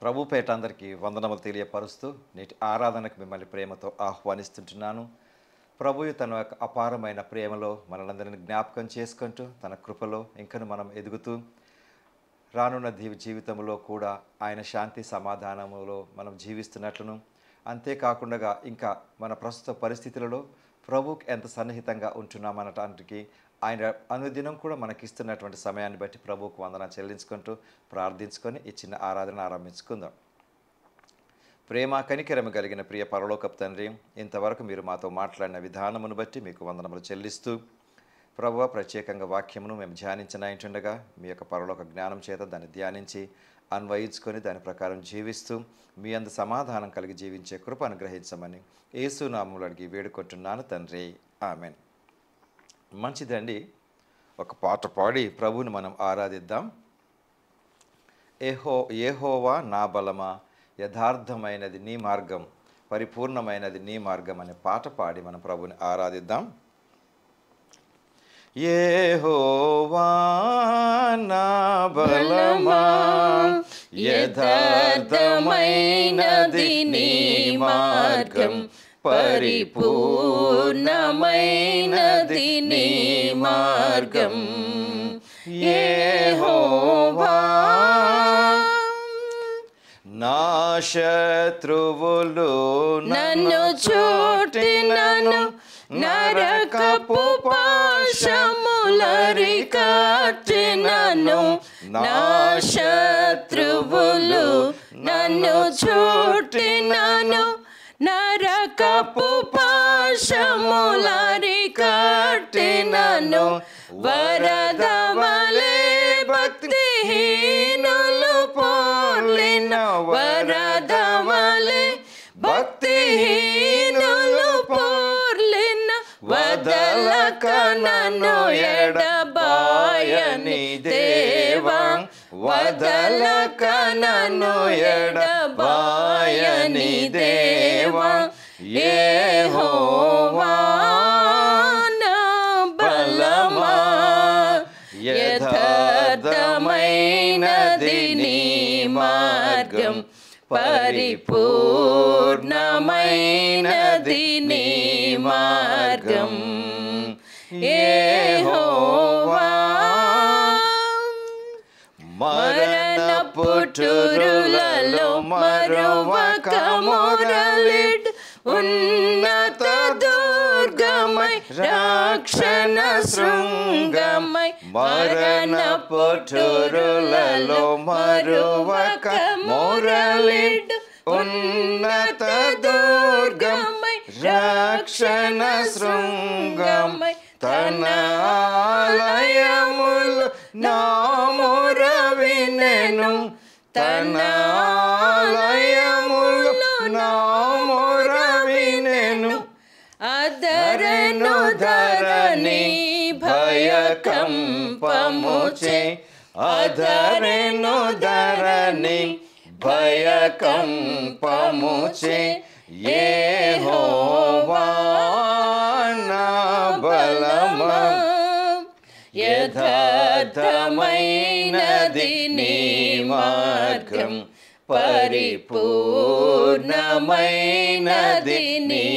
ప్రభు పేట అందరికీ వందనములు తెలియపరుస్తూ నేటి ఆరాధనకు మిమ్మల్ని ప్రేమతో ఆహ్వానిస్తుంటున్నాను. ప్రభువు తన యొక్క అపారమైన ప్రేమలో మనలందరిని జ్ఞాపకం చేసుకుంటూ తన కృపలో ఇంకను మనం ఎదుగుతూ రానున్న జీవితంలో కూడా ఆయన శాంతి సమాధానములో మనం జీవిస్తున్నట్లును, అంతేకాకుండా ఇంకా మన ప్రస్తుత పరిస్థితులలో ప్రభువుకి ఎంత సన్నిహితంగా ఉంటున్నామనటానికి ఆయన అనుదినం కూడా మనకిస్తున్నటువంటి సమయాన్ని బట్టి ప్రభువుకు వందన చెల్లించుకుంటూ ప్రార్థించుకొని ఈ చిన్న ఆరాధన ఆరంభించుకుందాం. ప్రేమ కనికరము కలిగిన ప్రియ పరలోకపు తండ్రి, ఇంతవరకు మీరు మాతో మాట్లాడిన విధానమును బట్టి మీకు వందనములు చెల్లిస్తూ, ప్రభువా ప్రత్యేకంగా వాక్యమును మేము ధ్యానించనైంటుండగా మీ యొక్క పరలోక జ్ఞానం చేత దాన్ని ధ్యానించి అన్వయించుకొని దాని ప్రకారం జీవిస్తూ మీ అందు సమాధానం కలిగి జీవించే కృప అనుగ్రహించమని యేసు నామములో అడిగి వేడుకుంటున్నాను తండ్రి, ఆమెన్. మంచిదండి, ఒక పాట పాడి ప్రభువుని మనం ఆరాధిద్దాం. యెహోవా నా బలమా, యథార్థమైనది నీ మార్గం, పరిపూర్ణమైనది నీ మార్గం అనే పాట పాడి మనం ప్రభువుని ఆరాధిద్దాం. యెహోవా నా బలమా, యథార్థమైనది నీ మార్గం, పరిపూర్ణమైనది నీ మార్గం. యెహోవా నా శత్రువులు నన్ను చుట్టినను, నరకపు పాశములరికట్టినను. నా శత్రువులు నన్ను చుట్టినను, నరకపు పాశములరికట్టినను. వరదవలే భక్తిహీనులు పోలిన, వరదవలే భక్తిహీనులు పోర్లిన. వదలక నన్ను ఎడబాయని దేవా, వదలక నన్ను ఎడబాయని దేవా. యెహోవా నా బలమా, యథార్థమైనది నీ మార్గం, పరిపూర్ణమైనది నీ మార్గం. యెహోవా మరణపు టురులలో మరువక మొరలిడ్, ఉన్నత దుర్గమై రక్షణ శృంగమై. మరణపు టురులలో మరువక మొరలిడ్, ఉన్నత దుర్గమై రక్షణ శృంగమై. తన ఆలయములు నా మొర వినెను, తన ఆలయములు నా మొర వినెను. అదరెను ధరణి భయకంపముచే, అధరెను ధరణి భయకంపముచే. యెహోవా నా బలమా, యథార్థమైనది నీ మార్గం, పరిపూర్ణమైనది నీ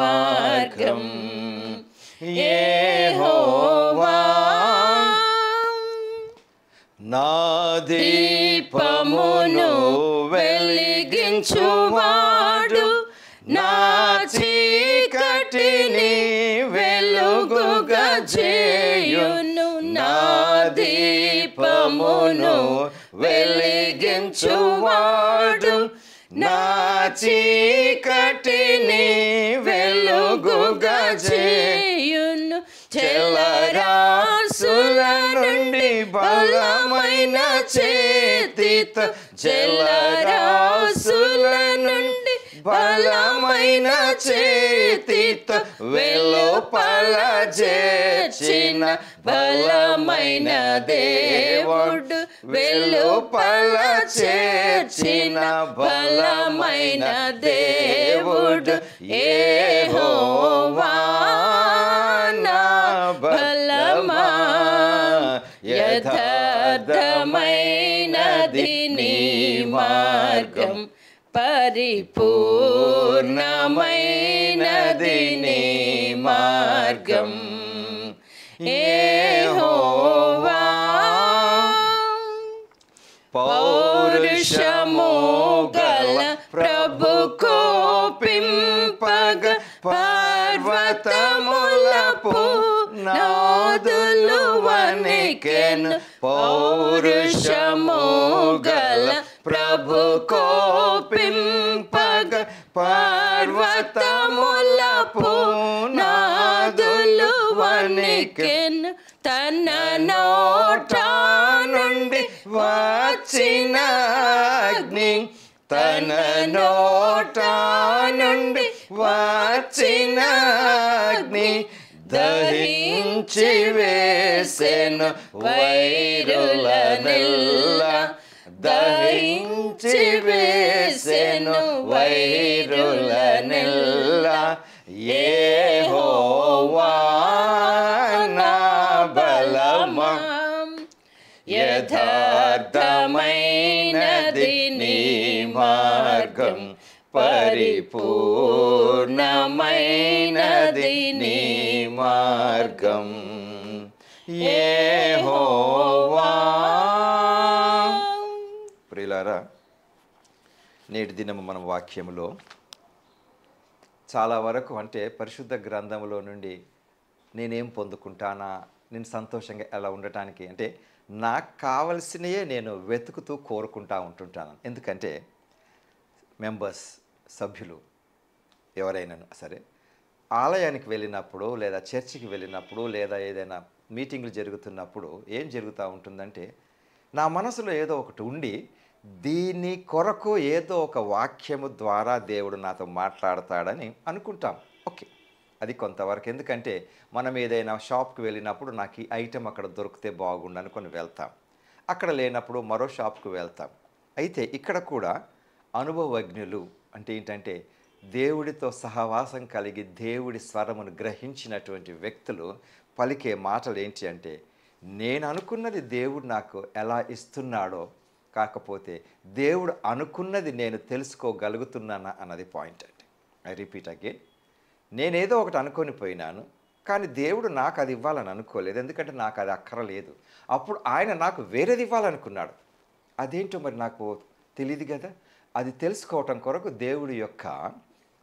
మార్గం. యెహోవా నా దీపమును వెలిగించువాడు, నా చీకటిని వెలుగుగా చేయును. నా దీపమును వెలిగించువాడు, నా చీకటిని వెలుగుగా చేయును. జలరాశుల నుండి బలమైన చేతితో, జలరాశుల నుండి బలమైన చేతితో వెలుపల చేర్చిన బలమైన దేవుడు, వెలుపల చేర్చిన బలమైన దేవుడు. యెహోవా నా బలమా, యథార్థమైనది నీ మార్గం, మార్గం పరిపూర్ణమైనది నీ మార్గం యెహోవా పౌరుషము గల ప్రభు కోపింపగ పర్వతములపు నాదులు వణికెను పౌరుషము గల ప్రభు కోపింపగ పర్వతములపు నాదులు వణికెను తన నోట నుండి వచ్చిన అగ్ని తన నోట నుండి వచ్చిన అగ్ని దహించి వేసెను వైరులనెల్లా దహించి వేసెను వైరులనెల్లా యెహోవా నా బలమా యథార్థమైనది నీ మార్గం పరిపూర్ణమైనది నీ మార్గం యెహోవా. ప్రియులారా, నేటి దినము మనం వాక్యములో చాలా వరకు అంటే పరిశుద్ధ గ్రంథములో నుండి నేనేం పొందుకుంటానా, నేను సంతోషంగా ఎలా ఉండటానికి అంటే నాకు కావలసినయే నేను వెతుకుతూ కోరుకుంటూ ఉంటుంటాను. ఎందుకంటే మెంబర్స్ సభ్యులు ఎవరైనా సరే ఆలయానికి వెళ్ళినప్పుడు లేదా చర్చికి వెళ్ళినప్పుడు లేదా ఏదైనా మీటింగ్లు జరుగుతున్నప్పుడు ఏం జరుగుతూ ఉంటుందంటే నా మనసులో ఏదో ఒకటి ఉండి దీని కొరకు ఏదో ఒక వాక్యము ద్వారా దేవుడు నాతో మాట్లాడతాడని అనుకుంటాం. ఓకే, అది కొంతవరకు. ఎందుకంటే మనం ఏదైనా షాప్కి వెళ్ళినప్పుడు నాకు ఈ ఐటెం అక్కడ దొరికితే బాగుండు అనుకొని వెళ్తాం, అక్కడ లేనప్పుడు మరో షాప్కి వెళ్తాం. అయితే ఇక్కడ కూడా అనుభవజ్ఞులు అంటే ఏంటంటే దేవుడితో సహవాసం కలిగి దేవుడి స్వరమును గ్రహించినటువంటి వ్యక్తులు పలికే మాటలు ఏంటి అంటే నేను అనుకున్నది దేవుడు నాకు ఎలా ఇస్తున్నాడో, కాకపోతే దేవుడు అనుకున్నది నేను తెలుసుకోగలుగుతున్నానా అన్నది పాయింట్ అండి. ఐ రిపీట్ అగైన్, నేనేదో ఒకటి అనుకొని పోయినాను, కానీ దేవుడు నాకు అది ఇవ్వాలని అనుకోలేదు, ఎందుకంటే నాకు అది అక్కరలేదు. అప్పుడు ఆయన నాకు వేరేది ఇవ్వాలనుకున్నాడు. అదేంటో మరి నాకు తెలియదు కదా. అది తెలుసుకోవటం కొరకు దేవుడి యొక్క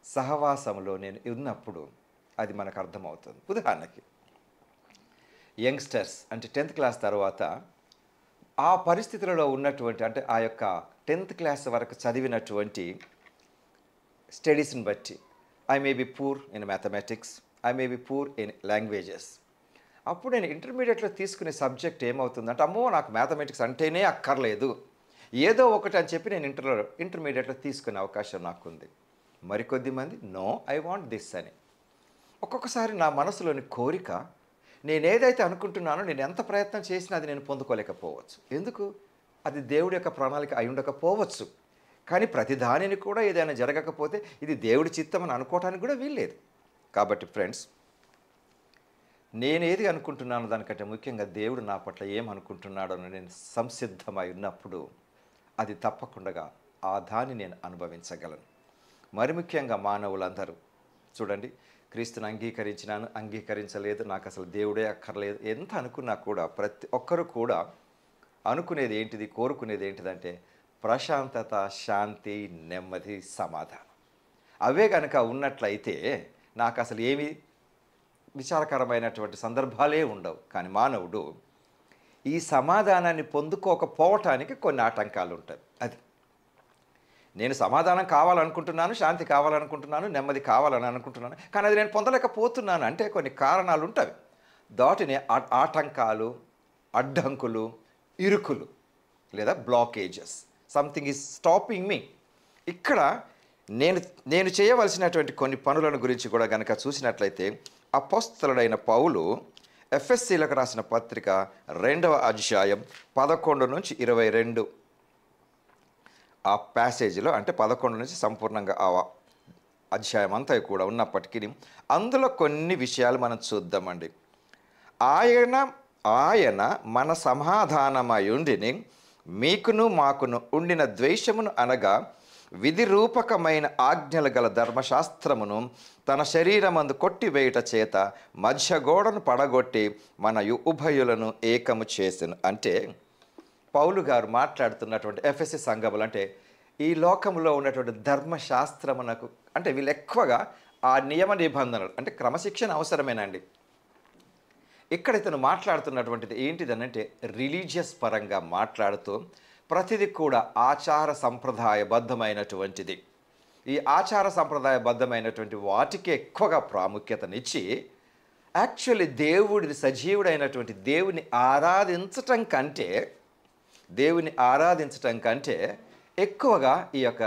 సహవాసంలో నేను ఉన్నప్పుడు అది మనకు అర్థమవుతుంది. ఉదాహరణకి యంగ్స్టర్స్ అంటే 10th క్లాస్ తర్వాత ఆ పరిస్థితులలో ఉన్నటువంటి అంటే ఆ యొక్క 10th క్లాస్ వరకు చదివినటువంటి స్టడీస్ని బట్టి I may be poor in mathematics, I may be poor in languages. అప్పుడు నేను ఇంటర్మీడియట్లో తీసుకునే సబ్జెక్ట్ ఏమవుతుందంటే అమ్మో నాకు మ్యాథమెటిక్స్ అంటేనే అక్కర్లేదు, ఏదో ఒకటి అని చెప్పి నేను ఇంటర్మీడియట్లో తీసుకునే అవకాశం నాకుంది. మరికొద్ది మంది నో ఐ వాంట్ దిస్ అని. ఒక్కొక్కసారి నా మనసులోని కోరిక నేనేదైతే అనుకుంటున్నానో నేను ఎంత ప్రయత్నం చేసినా అది నేను పొందుకోలేకపోవచ్చు. ఎందుకు? అది దేవుడి యొక్క ప్రణాళిక అయి ఉండకపోవచ్చు. కానీ ప్రతి దానిని కూడా ఏదైనా జరగకపోతే ఇది దేవుడి చిత్తం అని అనుకోవటానికి కూడా వీల్లేదు. కాబట్టి ఫ్రెండ్స్, నేనేది అనుకుంటున్నానో దానికంటే ముఖ్యంగా దేవుడు నా పట్ల ఏమనుకుంటున్నాడో నేను సంసిద్ధమై ఉన్నప్పుడు అది తప్పకుండా ఆ దాన్ని నేను అనుభవించగలను. మరి ముఖ్యంగా మానవులందరూ చూడండి, క్రీస్తుని అంగీకరించినాను, అంగీకరించలేదు, నాకు అసలు దేవుడే అక్కర్లేదు, ఎంత అనుకున్నా కూడా ప్రతి ఒక్కరు కూడా అనుకునేది ఏంటిది, కోరుకునేది ఏంటిదంటే ప్రశాంతత, శాంతి, నెమ్మది, సమాధానం. అవే కనుక ఉన్నట్లయితే నాకు అసలు ఏమీ విచారకరమైనటువంటి సందర్భాలే ఉండవు. కానీ మానవుడు ఈ సమాధానాన్ని పొందుకోకపోవటానికి కొన్ని ఆటంకాలు ఉంటాయి. అది నేను సమాధానం కావాలనుకుంటున్నాను, శాంతి కావాలనుకుంటున్నాను, నెమ్మది కావాలని అనుకుంటున్నాను, కానీ అది నేను పొందలేకపోతున్నాను అంటే కొన్ని కారణాలు ఉంటాయి. దాటిని ఆటంకాలు, అడ్డంకులు, ఇరుకులు లేదా బ్లాకేజెస్, సంథింగ్ ఈజ్ స్టాపింగ్ మీ. ఇక్కడ నేను చేయవలసినటువంటి కొన్ని పనులను గురించి కూడా కనుక చూసినట్లయితే అపోస్తలుడైన పౌలు ఎఫెస్సీలకు రాసిన పత్రిక 2వ అధ్యాయం 11 నుంచి 22 ఆ ప్యాసేజీలో అంటే 11 నుంచి సంపూర్ణంగా ఆ అధ్యాయం అంతా కూడా ఉన్నప్పటికీ అందులో కొన్ని విషయాలు మనం చూద్దామండి. ఆయన మన సమాధానమయుండిని మీకును మాకును ఉండిన ద్వేషమును అనగా విధి రూపకమైన ఆజ్ఞలు గల ధర్మశాస్త్రమును తన శరీరమందు కొట్టివేయుట చేత మధ్య గోడను పడగొట్టి మన ఉభయులను ఏకము చేసెను. అంటే పౌలు గారు మాట్లాడుతున్నటువంటి ఎఫెసీ సంఘములు అంటే ఈ లోకంలో ఉన్నటువంటి ధర్మశాస్త్రమునకు అంటే వీళ్ళు ఎక్కువగా ఆ నియమ నిబంధనలు అంటే క్రమశిక్షణ అవసరమేనండి. ఇక్కడ ఇతను మాట్లాడుతున్నటువంటిది ఏంటిదనంటే రిలీజియస్ పరంగా మాట్లాడుతూ ప్రతిదీ కూడా ఆచార సంప్రదాయబద్ధమైనటువంటిది. ఈ ఆచార సంప్రదాయబద్ధమైనటువంటి వాటికి ఎక్కువగా ప్రాముఖ్యతనిచ్చి యాక్చువల్లీ దేవుడిని సజీవుడైనటువంటి దేవుని ఆరాధించటం కంటే ఎక్కువగా ఈ యొక్క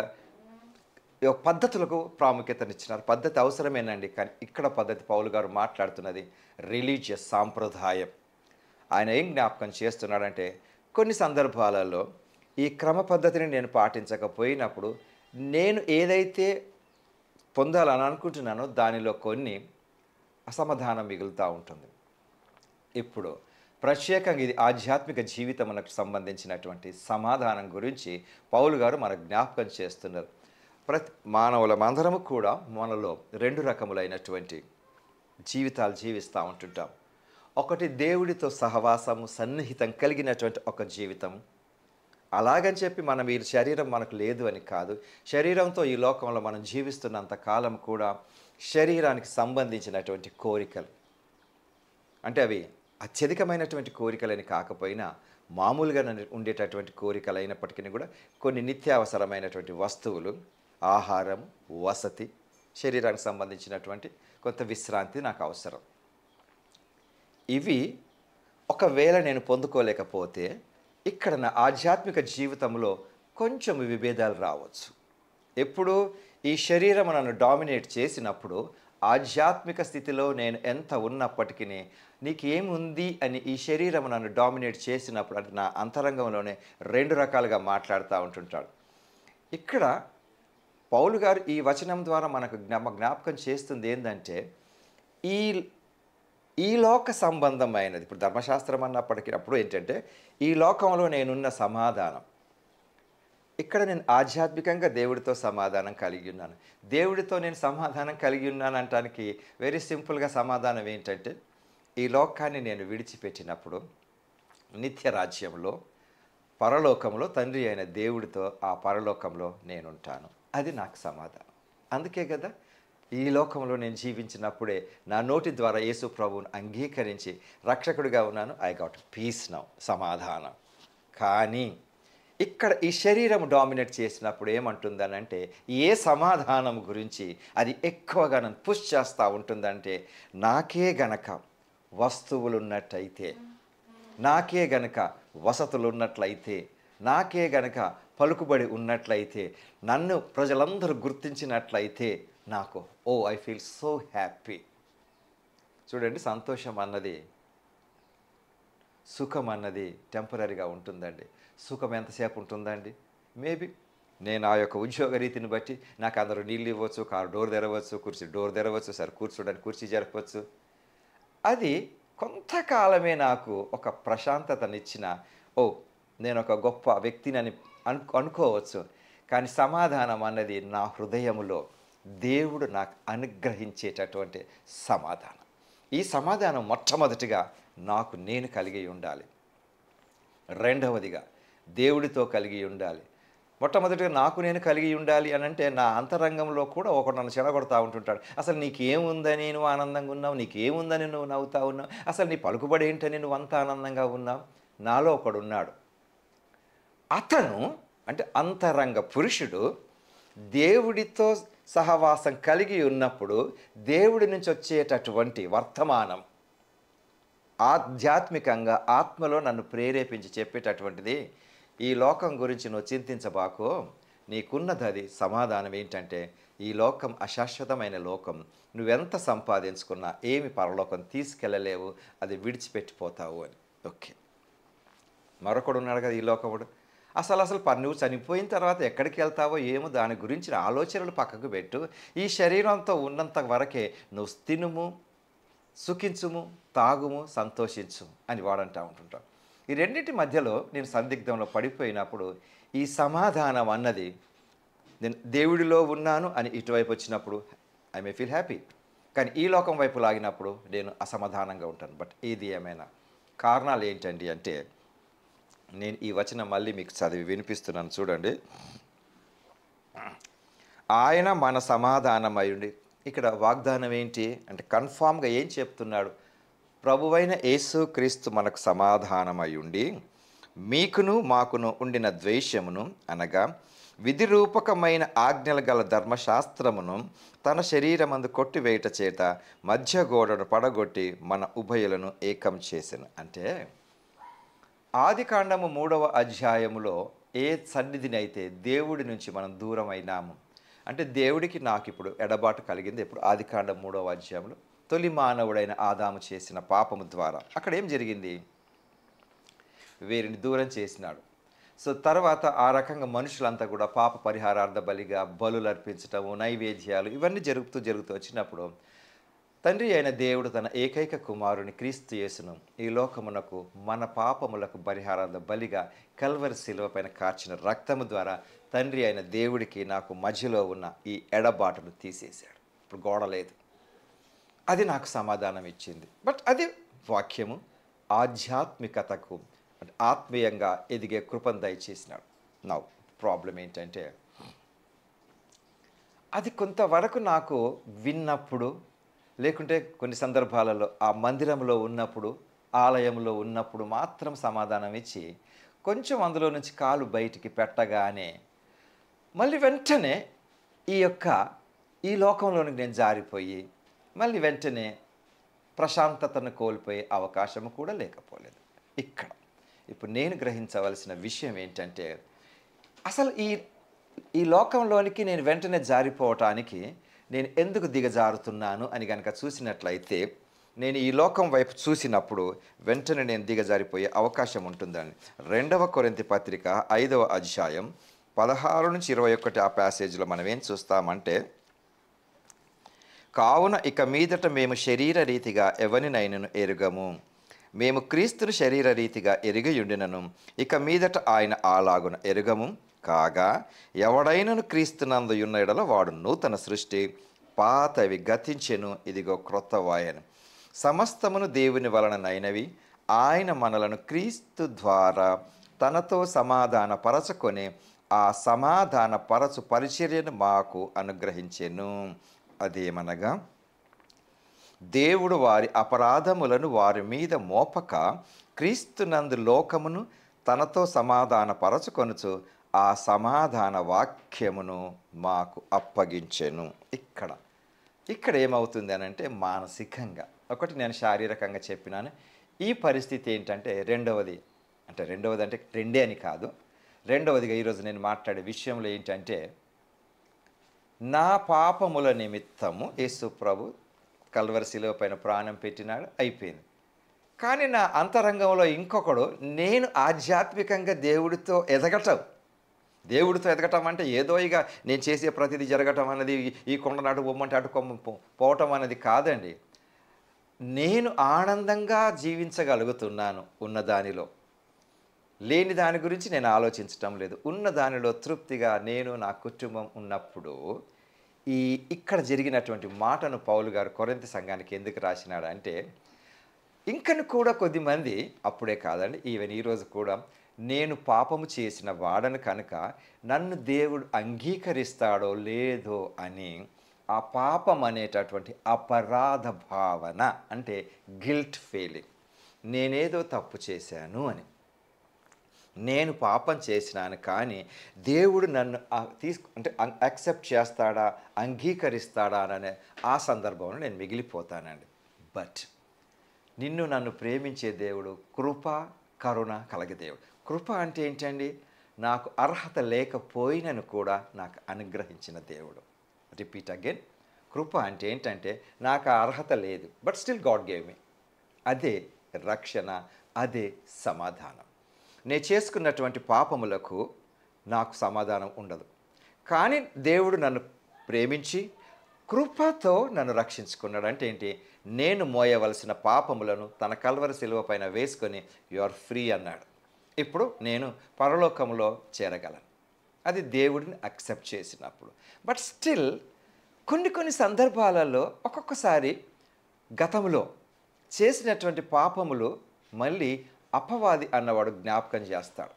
పద్ధతులకు ప్రాముఖ్యతనిచ్చినారు. పద్ధతి అవసరమేనండి, కానీ ఇక్కడ పద్ధతి పౌలు గారు మాట్లాడుతున్నది రిలీజియస్ సాంప్రదాయం. ఆయన ఏం జ్ఞాపకం చేస్తున్నాడంటే కొన్ని సందర్భాలలో ఈ క్రమ పద్ధతిని నేను పాటించకపోయినప్పుడు నేను ఏదైతే పొందాలని అనుకుంటున్నానో దానిలో కొన్ని అసమాధానం మిగులుతూ ఉంటుంది. ఇప్పుడు ప్రత్యేకంగా ఇది ఆధ్యాత్మిక జీవితమునకు సంబంధించినటువంటి సమాధానం గురించి పౌలు గారు మనకు జ్ఞాపకం చేస్తున్నారు. మానవులమందరము కూడా మనలో రెండు రకములైనటువంటి జీవితాలు జీవిస్తూ ఉంటుంటాం. ఒకటి దేవుడితో సహవాసము సన్నిహితం కలిగినటువంటి ఒక జీవితం. అలాగని చెప్పి మనం ఈ శరీరం మనకు లేదు అని కాదు. శరీరంతో ఈ లోకంలో మనం జీవిస్తున్నంత కాలం కూడా శరీరానికి సంబంధించినటువంటి కోరికలు అంటే అవి అత్యధికమైనటువంటి కోరికలని కాకపోయినా మామూలుగా ఉండేటటువంటి కోరికలు అయినప్పటికీ కూడా కొన్ని నిత్యావసరమైనటువంటి వస్తువులు, ఆహారం, వసతి, శరీరానికి సంబంధించినటువంటి కొంత విశ్రాంతి నాకు అవసరం. ఇవి ఒకవేళ నేను పొందుకోలేకపోతే ఇక్కడ నా ఆధ్యాత్మిక జీవితంలో కొంచెం విభేదాలు రావచ్చు. ఎప్పుడు ఈ శరీరం నన్ను డామినేట్ చేసినప్పుడు ఆధ్యాత్మిక స్థితిలో నేను ఎంత ఉన్నప్పటికీ నీకేముంది అని ఈ శరీరం నన్ను డామినేట్ చేసినప్పుడు అంటే నా అంతరంగంలోనే రెండు రకాలుగా మాట్లాడుతూ ఉంటుంటాడు. ఇక్కడ పౌలు గారు ఈ వచనం ద్వారా మనకు జ్ఞాపకం చేస్తుంది ఏంటంటే ఈ లోక సంబంధమైనది ఇప్పుడు ధర్మశాస్త్రం అన్నప్పటికీ అప్పుడు ఏంటంటే ఈ లోకంలో నేనున్న సమాధానం ఇక్కడ నేను ఆధ్యాత్మికంగా దేవుడితో సమాధానం కలిగి ఉన్నాను. దేవుడితో నేను సమాధానం కలిగి ఉన్నాను అనటానికి వెరీ సింపుల్గా సమాధానం ఏంటంటే ఈ లోకాన్ని నేను విడిచిపెట్టినప్పుడు నిత్య రాజ్యంలో పరలోకంలో తండ్రి అయిన దేవుడితో ఆ పరలోకంలో నేనుంటాను. అది నాకు సమాధానం. అందుకే కదా ఈ లోకంలో నేను జీవించినప్పుడే నా నోటి ద్వారా యేసు ప్రభువును అంగీకరించి రక్షకుడిగా ఉన్నాను. ఐ గాట్ పీస్ నౌ, సమాధానం. కానీ ఇక్కడ ఈ శరీరం డామినేట్ చేసినప్పుడు ఏమంటుందనంటే ఏ సమాధానం గురించి అది ఎక్కువగా నన్ను పుష్ చేస్తూ ఉంటుందంటే నాకే గనక వస్తువులు ఉన్నట్టయితే, నాకే గనక వసతులు ఉన్నట్లయితే, నాకే గనక పలుకుబడి ఉన్నట్లయితే, నన్ను ప్రజలందరూ గుర్తించినట్లయితే నాకు ఐ ఫీల్ సో హ్యాపీ. చూడండి, సంతోషం అన్నది సుఖం అన్నది టెంపరీగా ఉంటుందండి. సుఖం ఎంతసేపు ఉంటుందండి? మేబీ నేను ఆ యొక్క ఉద్యోగ రీతిని బట్టి నాకు అందరూ నీళ్ళు ఇవ్వచ్చు, కారు డోర్ తెరవచ్చు, కుర్చీ డోర్ తెరవచ్చు, సరే కూర్చోడానికి కుర్చీ జరపవచ్చు. అది కొంతకాలమే నాకు ఒక ప్రశాంతతనిచ్చిన నేను ఒక గొప్ప వ్యక్తిని అని అనుకోవచ్చు. కానీ సమాధానం అన్నది నా హృదయంలో దేవుడు నాకు అనుగ్రహించేటటువంటి సమాధానం. ఈ సమాధానం మొట్టమొదటిగా నాకు నేను కలిగి ఉండాలి. రెండవదిగా దేవుడితో కలిగి ఉండాలి. మొట్టమొదటిగా నాకు నేను కలిగి ఉండాలి అని అంటే నా అంతరంగంలో కూడా ఒకడు నన్ను చెడగొడతా ఉంటుంటాడు. అసలు నీకేముందని నువ్వు ఆనందంగా ఉన్నావు, నీకేముందని నువ్వు నవ్వుతా ఉన్నావు, అసలు నీ పలుకుబడి ఏంటని నువ్వు అంత ఆనందంగా ఉన్నావు. నాలో ఒకడున్నాడు. అతను అంటే అంతరంగ పురుషుడు దేవుడితో సహవాసం కలిగి ఉన్నప్పుడు దేవుడి నుంచి వచ్చేటటువంటి వర్తమానం ఆధ్యాత్మికంగా ఆత్మలో నన్ను ప్రేరేపించి చెప్పేటటువంటిది, ఈ లోకం గురించి నువ్వు చింతించబాకు, నీకున్నది అది. సమాధానం ఏంటంటే ఈ లోకం అశాశ్వతమైన లోకం, నువ్వెంత సంపాదించుకున్నా ఏమి పరలోకం తీసుకెళ్ళలేవు, అది విడిచిపెట్టిపోతావు అని. ఓకే, మరొకడు ఉన్నాడు కదా ఈ లోకముడు. అసలు నువ్వు చనిపోయిన తర్వాత ఎక్కడికి వెళ్తావో ఏమో దాని గురించిన ఆలోచనలు పక్కకు పెట్టు. ఈ శరీరంతో ఉన్నంత వరకే నువ్వు తినుము, సుఖించుము, తాగుము, సంతోషించు అని వాడంటూ ఉంటుంటాడు. ఈ రెండింటి మధ్యలో నేను సందిగ్ధంలో పడిపోయినప్పుడు ఈ సమాధానం అన్నది, నేను దేవుడిలో ఉన్నాను అని ఇటువైపు వచ్చినప్పుడు ఐ మే ఫీల్ హ్యాపీ. కానీ ఈ లోకం వైపు లాగినప్పుడు నేను అసమాధానంగా ఉంటాను. బట్ ఏది ఏమైనా కారణాలు ఏంటండి అంటే, నేను ఈ వచనం మళ్ళీ మీకు చదివి వినిపిస్తున్నాను చూడండి. ఆయన మన సమాధానమై ఉండి, ఇక్కడ వాగ్దానం ఏంటి అంటే కన్ఫామ్గా ఏం చెప్తున్నాడు? ప్రభువైన యేసుక్రీస్తు మనకు సమాధానమై ఉండి, మీకును మాకును ఉండిన ద్వేషమును అనగా విధిరూపకమైన ఆజ్ఞలు గల ధర్మశాస్త్రమును తన శరీరమందు కొట్టివేయట చేత మధ్య గోడను పడగొట్టి మన ఉభయులను ఏకం చేసెను. అంటే ఆదికాండము 3వ అధ్యాయములో ఏ సన్నిధిని అయితే దేవుడి నుంచి మనం దూరం అయినాము అంటే, దేవుడికి నాకు ఇప్పుడు ఎడబాటు కలిగింది ఎప్పుడు? ఆదికాండం 3వ అధ్యాయంలో తొలి మానవుడైన ఆదాము చేసిన పాపము ద్వారా. అక్కడ ఏం జరిగింది? వీరిని దూరం చేసినాడు. సో తర్వాత ఆ రకంగా మనుషులంతా కూడా పాప పరిహారార్థ బలిగా బలులు అర్పించటము, నైవేద్యాలు ఇవన్నీ జరుగుతూ వచ్చినప్పుడు తండ్రి అయిన దేవుడు తన ఏకైక కుమారుని క్రీస్తు యేసును ఈ లోకమునకు మన పాపములకు పరిహారార్థ బలిగా కల్వరి శిలువ పైన కార్చిన రక్తము ద్వారా తండ్రి అయిన దేవుడికి నాకు మధ్యలో ఉన్న ఈ ఎడబాటును తీసేశాడు. ఇప్పుడు గోడ లేదు. అది నాకు సమాధానం ఇచ్చింది. బట్ అది వాక్యము ఆధ్యాత్మికతకు అంటే ఆత్మీయంగా ఎదిగే కృపను దయచేసినాడు. నా ప్రాబ్లం ఏంటంటే, అది కొంతవరకు నాకు విన్నప్పుడు, లేకుంటే కొన్ని సందర్భాలలో ఆ మందిరంలో ఉన్నప్పుడు, ఆలయంలో ఉన్నప్పుడు మాత్రం సమాధానం ఇచ్చి, కొంచెం అందులో నుంచి కాలు బయటికి పెట్టగానే మళ్ళీ వెంటనే ఈ లోకంలోనికి నేను జారిపోయి మళ్ళీ వెంటనే ప్రశాంతతను కోల్పోయే అవకాశం కూడా లేకపోలేదు. ఇప్పుడు నేను గ్రహించవలసిన విషయం ఏంటంటే, అసలు ఈ లోకంలోనికి నేను వెంటనే జారిపోవటానికి నేను ఎందుకు దిగజారుతున్నాను అని కనుక చూసినట్లయితే, నేను ఈ లోకం వైపు చూసినప్పుడు వెంటనే నేను దిగజారిపోయే అవకాశం ఉంటుందని 2వ కొరింథీ పత్రిక 5వ అధ్యాయం 16 నుంచి 21 ఆ ప్యాసేజ్లో మనం ఏం చూస్తామంటే, కావున ఇక మీదట మేము శరీర రీతిగా ఎవరినైనను ఎరుగము, మేము క్రీస్తును శరీర రీతిగా ఎరిగియుండినను ఇక మీదట ఆయన అలాగున ఎరుగము. కాగా ఎవడైనను క్రీస్తునందు ఉన్న ఎడల వాడు నూతన సృష్టి, పాతవి గతించెను, ఇదిగో క్రొత్త వాయను. సమస్తమును దేవుని వలననైనవి, ఆయన మనలను క్రీస్తు ద్వారా తనతో సమాధాన పరచుకొని ఆ సమాధాన పరచు పరిచర్యను మాకు అనుగ్రహించెను. అదేమనగా, దేవుడు వారి అపరాధములను వారి మీద మోపక క్రీస్తునందు లోకమును తనతో సమాధాన పరచుకొనుచు ఆ సమాధాన వాక్యమును మాకు అప్పగించెను. ఇక్కడ ఏమవుతుంది అని అంటే, మానసికంగా ఒకటి నేను శారీరకంగా చెప్పినాను. ఈ పరిస్థితి ఏంటంటే రెండవది అంటే రెండే అని కాదు, రెండవదిగా ఈరోజు నేను మాట్లాడే విషయంలో ఏంటంటే, నా పాపముల నిమిత్తము యేసు ప్రభు కల్వరి శిలువ పైన ప్రాణం పెట్టినాడు, అయిపోయింది. కానీ నా అంతరంగంలో ఇంకొకడు, నేను ఆధ్యాత్మికంగా దేవుడితో ఎదగటం అంటే ఏదో ఇక నేను చేసే ప్రతిదీ జరగటం అనేది, ఈ కొండనాటు బొమ్మంటే అటు కొమ్మ పోవటం అనేది కాదండి. నేను ఆనందంగా జీవించగలుగుతున్నాను ఉన్నదానిలో, లేని దాని గురించి నేను ఆలోచించటం లేదు. ఉన్న దానిలో తృప్తిగా నేను నా కుటుంబం ఉన్నప్పుడు ఇక్కడ జరిగినటువంటి మాటను పౌలు గారు కొరింథీ సంఘానికి ఎందుకు రాసినాడు అంటే, ఇంకను కూడా కొద్దిమంది, అప్పుడే కాదండి, ఈవెన్ ఈరోజు కూడా, నేను పాపము చేసిన వాడను కనుక నన్ను దేవుడు అంగీకరిస్తాడో లేదో అని ఆ పాపం అనేటటువంటి అపరాధ భావన, అంటే గిల్ట్ ఫీలింగ్, నేనేదో తప్పు చేశాను అని, నేను పాపం చేసినాను కానీ దేవుడు నన్ను యాక్సెప్ట్ చేస్తాడా, అంగీకరిస్తాడా అనే ఆ సందర్భంలో నేను మిగిలిపోతానండి. బట్ నిన్ను నన్ను ప్రేమించే దేవుడు కృప కరుణ కలగ దేవుడు. కృప అంటే ఏంటండి? నాకు అర్హత లేకపోయినను కూడా నాకు అనుగ్రహించిన దేవుడు. రిపీట్ అగైన్, కృప అంటే ఏంటంటే నాకు ఆ అర్హత లేదు, but still God gave me. అదే రక్షణ, అదే సమాధానం. నేను చేసుకున్నటువంటి పాపములకు నాకు సమాధానం ఉండదు, కానీ దేవుడు నన్ను ప్రేమించి కృపతో నన్ను రక్షించుకున్నాడు. అంటే ఏంటి? నేను మోయవలసిన పాపములను తన కల్వరి శిలువ పైన వేసుకొని యు ఆర్ ఫ్రీ అన్నాడు. ఇప్పుడు నేను పరలోకంలో చేరగలను. అది దేవుడిని అక్సెప్ట్ చేసినప్పుడు. బట్ స్టిల్ కొన్ని సందర్భాలలో ఒక్కొక్కసారి గతంలో చేసినటువంటి పాపములు మళ్ళీ అపవాది అన్నవాడు జ్ఞాపకం చేస్తాడు.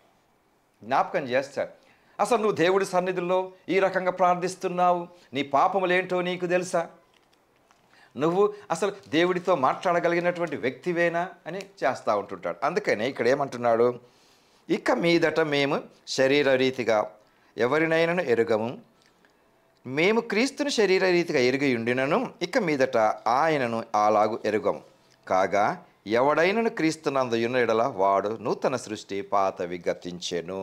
అసలు నువ్వు దేవుడి సన్నిధిలో ఈ రకంగా ప్రార్థిస్తున్నావు, నీ పాపములేంటో నీకు తెలుసా? నువ్వు అసలు దేవుడితో మాట్లాడగలిగినటువంటి వ్యక్తివేనా అని చేస్తూ ఉంటుంటాడు. అందుకనే ఇక్కడ ఏమంటున్నాడు? ఇక మీదట మేము శరీర రీతిగా ఎవరినైనాను ఎరుగము, మేము క్రీస్తుని శరీర రీతిగా ఎరిగి ఉండినను ఇక మీదట ఆయనను అలాగు ఎరుగము. కాగా ఎవడైనను క్రీస్తునందు ఉన్న ఎడల వాడు నూతన సృష్టి, పాతవి గతించెను.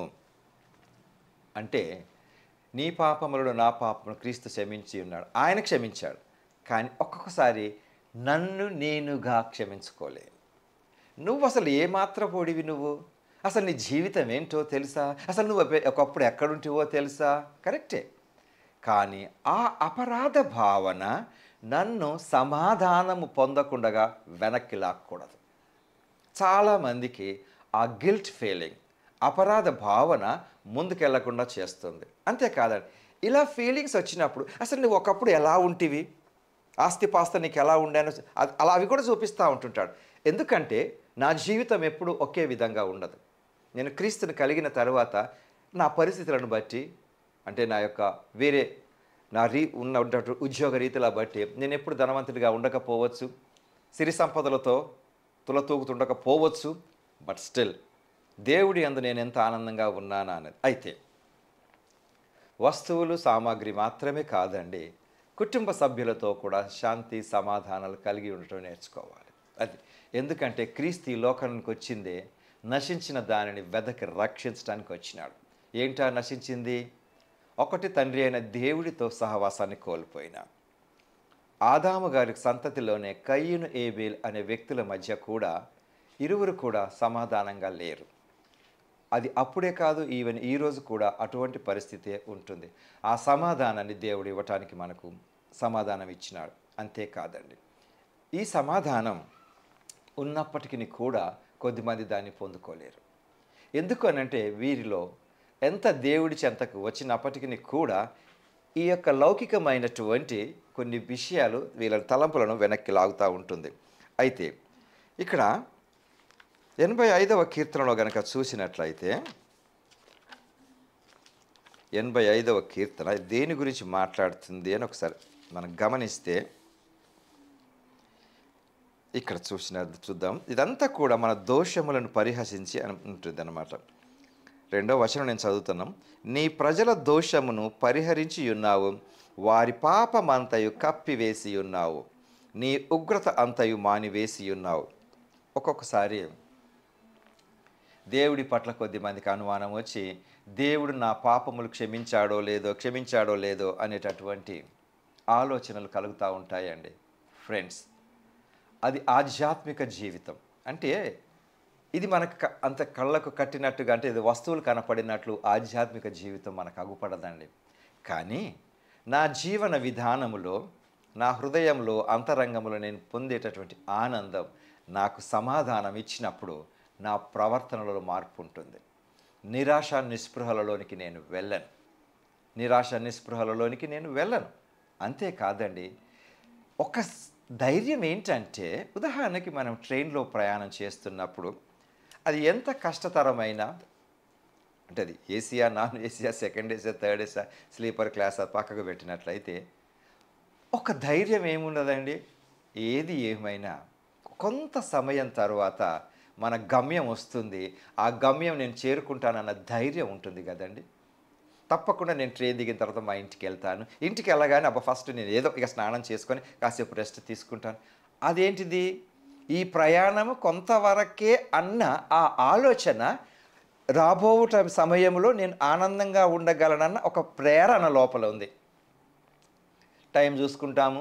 అంటే నీ పాపములను నా పాపములను క్రీస్తు క్షమించి ఉన్నాడు. ఆయన క్షమించాడు. కానీ ఒక్కొక్కసారి నన్ను నేనుగా క్షమించుకోలేను. నువ్వు అసలు ఏమాత్రం పొడివి? నువ్వు అసలు నీ జీవితం ఏంటో తెలుసా? అసలు నువ్వు ఒకప్పుడు ఎక్కడుంటివో తెలుసా? కరెక్టే. కానీ ఆ అపరాధ భావన నన్ను సమాధానము పొందకుండా వెనక్కి లాక్కూడదు. చాలామందికి ఆ గిల్ట్ ఫీలింగ్, అపరాధ భావన ముందుకెళ్లకుండా చేస్తుంది. అంతేకాదండి, ఇలా ఫీలింగ్స్ వచ్చినప్పుడు అసలు నువ్వు ఒకప్పుడు ఎలా ఉంటివి, ఆస్తిపాస్త నీకు ఎలా ఉండానో అలా అవి కూడా చూపిస్తూ ఉంటుంటాడు. ఎందుకంటే నా జీవితం ఎప్పుడూ ఒకే విధంగా ఉండదు. నేను క్రీస్తుని కలిగిన తర్వాత నా పరిస్థితులను బట్టి, అంటే నా యొక్క వేరే నా ఉన్నటువంటి ఉద్యోగ రీతిలా బట్టి నేను ఎప్పుడు ధనవంతుడిగా ఉండకపోవచ్చు, సిరి సంపదలతో తులతూగుతుండకపోవచ్చు. బట్ స్టిల్ దేవుడి యందు నేను ఎంత ఆనందంగా ఉన్నానా అనేది. అయితే వస్తువులు సామాగ్రి మాత్రమే కాదండి, కుటుంబ సభ్యులతో కూడా శాంతి సమాధానాలు కలిగి ఉండటం నేర్చుకోవాలి. అది ఎందుకంటే క్రీస్తు ఈ లోకానికి వచ్చిందే నశించిన దానిని వెదకి రక్షించడానికి వచ్చినాడు. ఏంటా నశించింది? ఒకటి, తండ్రి అయిన దేవుడితో సహవాసాన్ని కోల్పోయిన ఆదాము గారి సంతతిలోనే కయ్యూను, ఏబేల్ అనే వ్యక్తుల మధ్య కూడా ఇరువురు కూడా సమాధానంగా లేరు. అది అప్పుడే కాదు, ఈవెన్ ఈరోజు కూడా అటువంటి పరిస్థితే ఉంటుంది. ఆ సమాధానాన్ని దేవుడు ఇవ్వటానికి మనకు సమాధానం ఇచ్చినాడు. అంతేకాదండి, ఈ సమాధానం ఉన్నప్పటికీ కూడా కొద్దిమంది దాన్ని పొందుకోలేరు. ఎందుకు అనంటే వీరిలో ఎంత దేవుడి చెంతకు వచ్చినప్పటికీ కూడా ఈ యొక్క లౌకికమైనటువంటి కొన్ని విషయాలు వీళ్ళ తలంపులను వెనక్కి లాగుతూ ఉంటుంది. అయితే ఇక్కడ 85వ కీర్తనలో గనక చూసినట్లయితే 85వ కీర్తన దేని గురించి మాట్లాడుతుంది అని ఒకసారి మనం గమనిస్తే ఇక్కడ చూద్దాం. ఇదంతా కూడా మన దోషములను పరిహసించి అని ఉంటుంది అన్నమాట. 2వ వచనం నేను చదువుతున్నాం. నీ ప్రజల దోషమును పరిహరించి ఉన్నావు, వారి పాపమంతయు కప్పివేసి ఉన్నావు, నీ ఉగ్రత అంతయు మానివేసి ఉన్నావు. ఒక్కొక్కసారి దేవుడి పట్ల కొద్ది మందికి అనుమానం వచ్చి దేవుడు నా పాపములు క్షమించాడో లేదో అనేటటువంటి ఆలోచనలు కలుగుతూ ఉంటాయండి. ఫ్రెండ్స్, అది ఆధ్యాత్మిక జీవితం. అంటే ఇది మనకు అంత కళ్ళకు కట్టినట్టుగా, అంటే ఇది వస్తువులు కనపడినట్లు ఆధ్యాత్మిక జీవితం మనకు అగుపడదండి. కానీ నా జీవన విధానములో, నా హృదయంలో, అంతరంగంలో నేను పొందేటటువంటి ఆనందం నాకు సమాధానం ఇచ్చినప్పుడు నా ప్రవర్తనలో మార్పు ఉంటుంది. నిరాశ నిస్పృహలలోనికి నేను వెళ్ళను. అంతేకాదండి, ఒక ధైర్యం ఏంటంటే, ఉదాహరణకి మనం ట్రైన్లో ప్రయాణం చేస్తున్నప్పుడు అది ఎంత కష్టతరమైనా, అంటే అది Asia, non Asia, second Asia, third Asia, sleeper class పక్కకు పెట్టినట్లయితే ఒక ధైర్యం ఏమున్నదండి. ఏది ఏమైనా కొంత సమయం తర్వాత మన గమ్యం వస్తుంది. ఆ గమ్యం నేను చేరుకుంటానన్న ధైర్యం ఉంటుంది కదండి. తప్పకుండా నేను ట్రైన్ దిగిన తర్వాత మా ఇంటికి వెళ్తాను. ఇంటికి వెళ్ళగానే ఫస్ట్ నేను ఏదో ఇక స్నానం చేసుకొని కాసేపు రెస్ట్ తీసుకుంటాను. అదేంటిది? ఈ ప్రయాణము కొంతవరకే అన్న ఆ ఆలోచన రాబోట సమయంలో నేను ఆనందంగా ఉండగలనన్న ఒక ప్రేరణ లోపల ఉంది. టైం చూసుకుంటాము,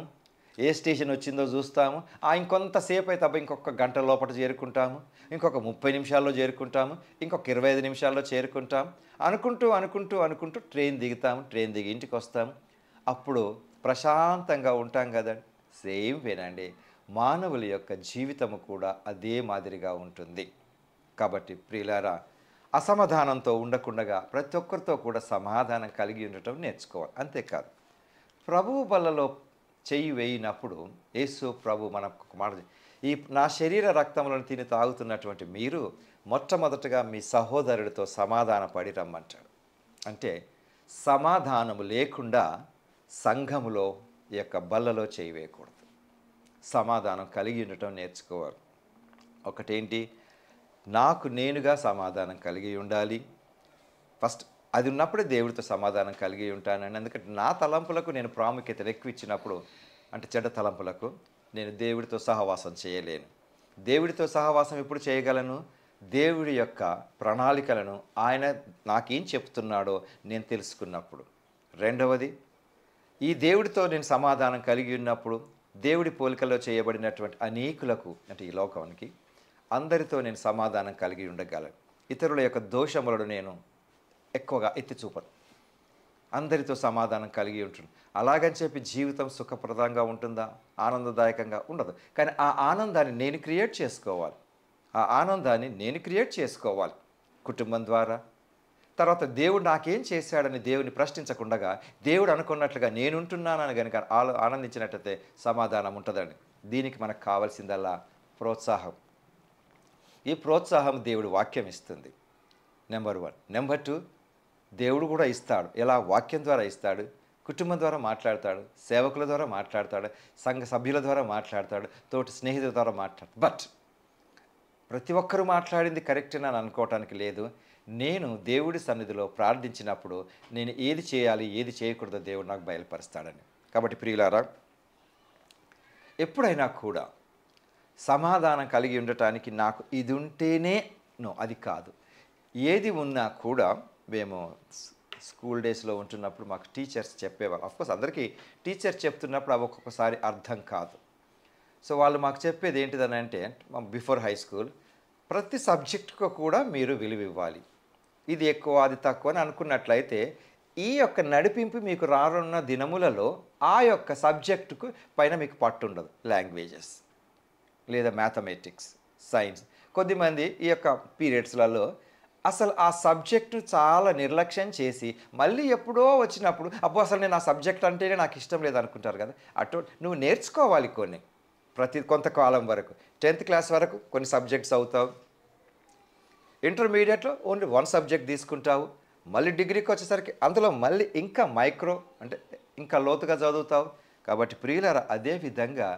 ఏ స్టేషన్ వచ్చిందో చూస్తాము, ఇంకొంతసేపు అయితే ఇంకొక గంట లోపల చేరుకుంటాము, ఇంకొక 30 నిమిషాల్లో చేరుకుంటాము, ఇంకొక 25 నిమిషాల్లో చేరుకుంటాం అనుకుంటూ ట్రైన్ దిగుతాము. ట్రైన్ దిగి ఇంటికి వస్తాము. అప్పుడు ప్రశాంతంగా ఉంటాం కదండి. సేమ్ వేనండి మానవుల యొక్క జీవితము కూడా అదే మాదిరిగా ఉంటుంది. కాబట్టి ప్రియులారా, అసమాధానంతో ఉండకుండగా ప్రతి ఒక్కరితో కూడా సమాధానం కలిగి ఉండటం నేర్చుకోవాలి. అంతేకాదు, ప్రభువు బల్లలో చెయ్యి వేయినప్పుడు యేసు ప్రభు మనకు ఒక మాట, ఈ నా శరీర రక్తములను తిని తాగుతున్నటువంటి మీరు మొట్టమొదటగా మీ సహోదరుడితో సమాధాన పడి రమ్మంటాడు. అంటే సమాధానము లేకుండా సంఘములో ఈ యొక్క బల్లలో చేయి వేయకూడదు. సమాధానం కలిగి ఉండటం నేర్చుకోవాలి. ఒకటేంటి, నాకు నేనుగా సమాధానం కలిగి ఉండాలి. ఫస్ట్ అది ఉన్నప్పుడే దేవుడితో సమాధానం కలిగి ఉంటానండి. ఎందుకంటే నా తలంపులకు నేను ప్రాముఖ్యత ఎక్కువ ఇచ్చినప్పుడు, అంటే చెడ్డ తలంపులకు, నేను దేవుడితో సహవాసం చేయలేను. దేవుడితో సహవాసం ఎప్పుడు చేయగలను? దేవుడి యొక్క ప్రణాళికలను ఆయన నాకేం చెప్తున్నాడో నేను తెలుసుకున్నప్పుడు. రెండవది, ఈ దేవుడితో నేను సమాధానం కలిగి ఉన్నప్పుడు దేవుడి పోలికలో చేయబడినటువంటి అనేకులకు, అంటే ఈ లోకానికి అందరితో నేను సమాధానం కలిగి ఉండగలను. ఇతరుల యొక్క దోషములను నేను ఎక్కువగా ఎత్తి చూపను. అందరితో సమాధానం కలిగి ఉంటుంది. అలాగని చెప్పి జీవితం సుఖప్రదంగా ఉంటుందా? ఆనందదాయకంగా ఉండదు. కానీ ఆ ఆనందాన్ని నేను క్రియేట్ చేసుకోవాలి. ఆ ఆనందాన్ని నేను క్రియేట్ చేసుకోవాలి కుటుంబం ద్వారా. తర్వాత దేవుడు నాకేం చేశాడని దేవుని ప్రశ్నించకుండగా దేవుడు అనుకున్నట్లుగా నేనుంటున్నానని కనుక ఆనందించినట్లయితే సమాధానం ఉంటుందండి. దీనికి మనకు కావాల్సిందల్లా ప్రోత్సాహం. ఈ ప్రోత్సాహం దేవుడు వాక్యం ఇస్తుంది, నెంబర్ 1. నెంబర్ 2, దేవుడు కూడా ఇస్తాడు. ఎలా? వాక్యం ద్వారా ఇస్తాడు, కుటుంబం ద్వారా మాట్లాడతాడు, సేవకుల ద్వారా మాట్లాడతాడు, సంఘ సభ్యుల ద్వారా మాట్లాడతాడు, తోటి స్నేహితుల ద్వారా మాట్లాడతాడు. బట్ ప్రతి ఒక్కరూ మాట్లాడింది కరెక్ట్ అని అనుకోవటానికి లేదు. నేను దేవుడి సన్నిధిలో ప్రార్థించినప్పుడు నేను ఏది చేయాలి, ఏది చేయకూడదో దేవుడు నాకు బయలుపరుస్తాడని. కాబట్టి ప్రియులారా, ఎప్పుడైనా కూడా సమాధానం కలిగి ఉండటానికి నాకు ఇది ఉంటేనే అది కాదు. ఏది ఉన్నా కూడా మేము స్కూల్ డేస్లో ఉంటున్నప్పుడు మాకు టీచర్స్ చెప్పేవాళ్ళు. అఫ్కోర్స్ అందరికీ టీచర్స్ చెప్తున్నప్పుడు అవి ఒక్కొక్కసారి అర్థం కాదు. సో వాళ్ళు మాకు చెప్పేది ఏంటిదని అంటే, బిఫోర్ హై స్కూల్ ప్రతి సబ్జెక్టుకు కూడా మీరు విలువ ఇవ్వాలి. ఇది ఎక్కువ అది తక్కువ అని అనుకున్నట్లయితే ఈ యొక్క నడిపింపు మీకు రానున్న దినములలో ఆ యొక్క సబ్జెక్టుకు పైన మీకు పట్టు ఉండదు. లాంగ్వేజెస్ లేదా మ్యాథమెటిక్స్, సైన్స్. కొద్దిమంది ఈ యొక్క పీరియడ్స్లలో అసలు ఆ సబ్జెక్టు చాలా నిర్లక్ష్యం చేసి మళ్ళీ ఎప్పుడో వచ్చినప్పుడు అబ్బో అసలు నేను ఆ సబ్జెక్ట్ అంటేనే నాకు ఇష్టం లేదు అనుకుంటారు కదా. నువ్వు నేర్చుకోవాలి కొన్ని, కొంతకాలం వరకు. 10th క్లాస్ వరకు కొన్ని సబ్జెక్ట్స్ అవుతావు, ఇంటర్మీడియట్లో ఓన్లీ 1 సబ్జెక్ట్ తీసుకుంటావు, మళ్ళీ డిగ్రీకి వచ్చేసరికి అందులో మళ్ళీ ఇంకా మైక్రో అంటే ఇంకా లోతుగా చదువుతావు. కాబట్టి ప్రియులారా, అదే విధంగా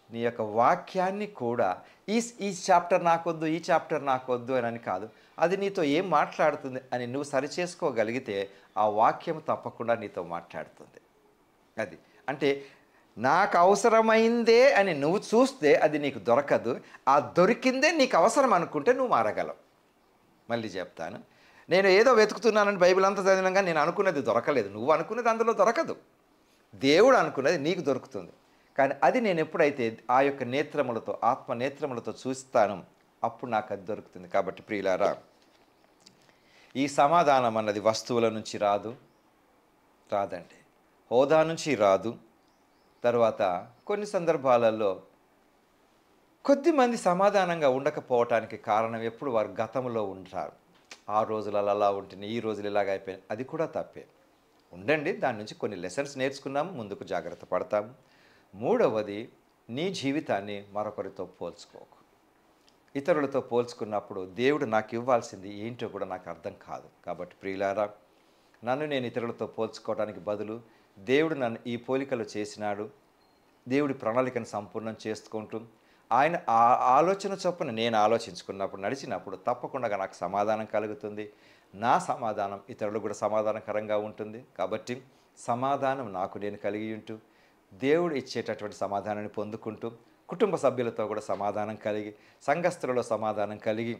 నీ యొక్క వాక్యాన్ని కూడా ఈ చాప్టర్ నాకొద్దు, ఈ చాప్టర్ నాకొద్దు అని కాదు, అది నీతో ఏం మాట్లాడుతుంది అని నువ్వు సరిచేసుకోగలిగితే ఆ వాక్యం తప్పకుండా నీతో మాట్లాడుతుంది. అది అంటే నాకు అవసరమైందే అని నువ్వు చూస్తే అది నీకు దొరకదు. ఆ దొరికిందే నీకు అవసరం అనుకుంటే నువ్వు మారగలవు. మళ్ళీ చెప్తాను, నేను ఏదో వెతుకుతున్నానని బైబిల్ అంతా చదివినాక నేను అనుకున్నది దొరకలేదు. నువ్వు అనుకున్నది అందులో దొరకదు, దేవుడు అనుకున్నది నీకు దొరుకుతుంది. కానీ అది నేను ఎప్పుడైతే ఆ యొక్క నేత్రములతో, ఆత్మ నేత్రములతో చూస్తాను, అప్పుడు నాకు అది దొరుకుతుంది. కాబట్టి ప్రియులారా, ఈ సమాధానం అన్నది వస్తువుల నుంచి రాదండి, హోదా నుంచి రాదు. తర్వాత కొన్ని సందర్భాలలో కొద్దిమంది సమాధానంగా ఉండకపోవటానికి కారణం ఎప్పుడు వారు గతంలో ఉంటారు. ఆ రోజులలో అలా ఉంటుంది, ఈ రోజులు ఇలాగ అయిపోయింది, అది కూడా తప్పే. ఉండండి, దాని నుంచి కొన్ని లెసన్స్ నేర్చుకున్నాము, ముందుకు జాగ్రత్త పడతాము. మూడవది, నీ జీవితాన్ని మరొకరితో పోల్చుకోకు. ఇతరులతో పోల్చుకున్నప్పుడు దేవుడు నాకు ఇవ్వాల్సింది ఏంటో కూడా నాకు అర్థం కాదు. కాబట్టి ప్రియులారా, నన్ను నేను ఇతరులతో పోల్చుకోవడానికి బదులు దేవుడు నన్ను ఈ పోలికలు చేసినాడు, దేవుడి ప్రణాళికను సంపూర్ణం చేసుకుంటూ ఆయన ఆలోచన చొప్పున నేను ఆలోచించుకున్నప్పుడు, నడిచినప్పుడు తప్పకుండా నాకు సమాధానం కలుగుతుంది. నా సమాధానం ఇతరులకు కూడా సమాధానకరంగా ఉంటుంది. కాబట్టి సమాధానం నాకు నేను కలిగి ఉంటూ దేవుడు ఇచ్చేటటువంటి సమాధానాన్ని పొందుకుంటూ, కుటుంబ సభ్యులతో కూడా సమాధానం కలిగి, సంఘస్థులలో సమాధానం కలిగి,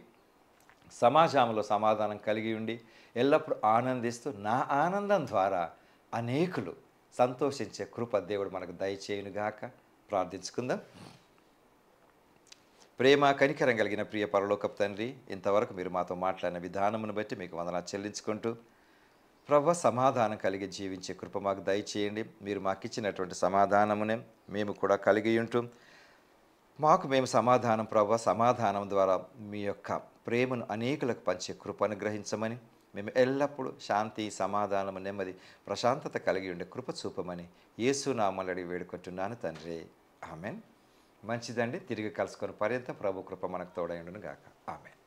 సమాజంలో సమాధానం కలిగి ఉండి ఎల్లప్పుడూ ఆనందిస్తూ, నా ఆనందం ద్వారా అనేకులు సంతోషించే కృప దేవుడు మనకు దయచేయునుగాక. ప్రార్థించుకుందాం. ప్రేమ కనికరం కలిగిన ప్రియ పరలోకపు తండ్రి, ఇంతవరకు మీరు మాతో మాట్లాడిన విధానమును బట్టి మీకు వందనాలు చెల్లించుకుంటూ, ప్రభు సమాధానం కలిగి జీవించే కృప మాకు దయచేయండి. మీరు మాకు ఇచ్చినటువంటి సమాధానమునే మేము కూడా కలిగి ఉంటూ మాకు మేము సమాధానం ప్రభు సమాధానం ద్వారా మీ యొక్క ప్రేమను అనేకులకు పంచే కృప అనుగ్రహించమని, మేము ఎల్లప్పుడూ శాంతి సమాధానము నెమ్మది ప్రశాంతత కలిగి ఉండే కృప చూపమని యేసు నామములో అడిగి వేడుకుంటున్నాను తండ్రి. ఆమెన్. మంచిదండి. తిరిగి కలుసుకొని పర్యంతం ప్రభు కృప మనకు తోడై ఉండును గాక. ఆమెన్.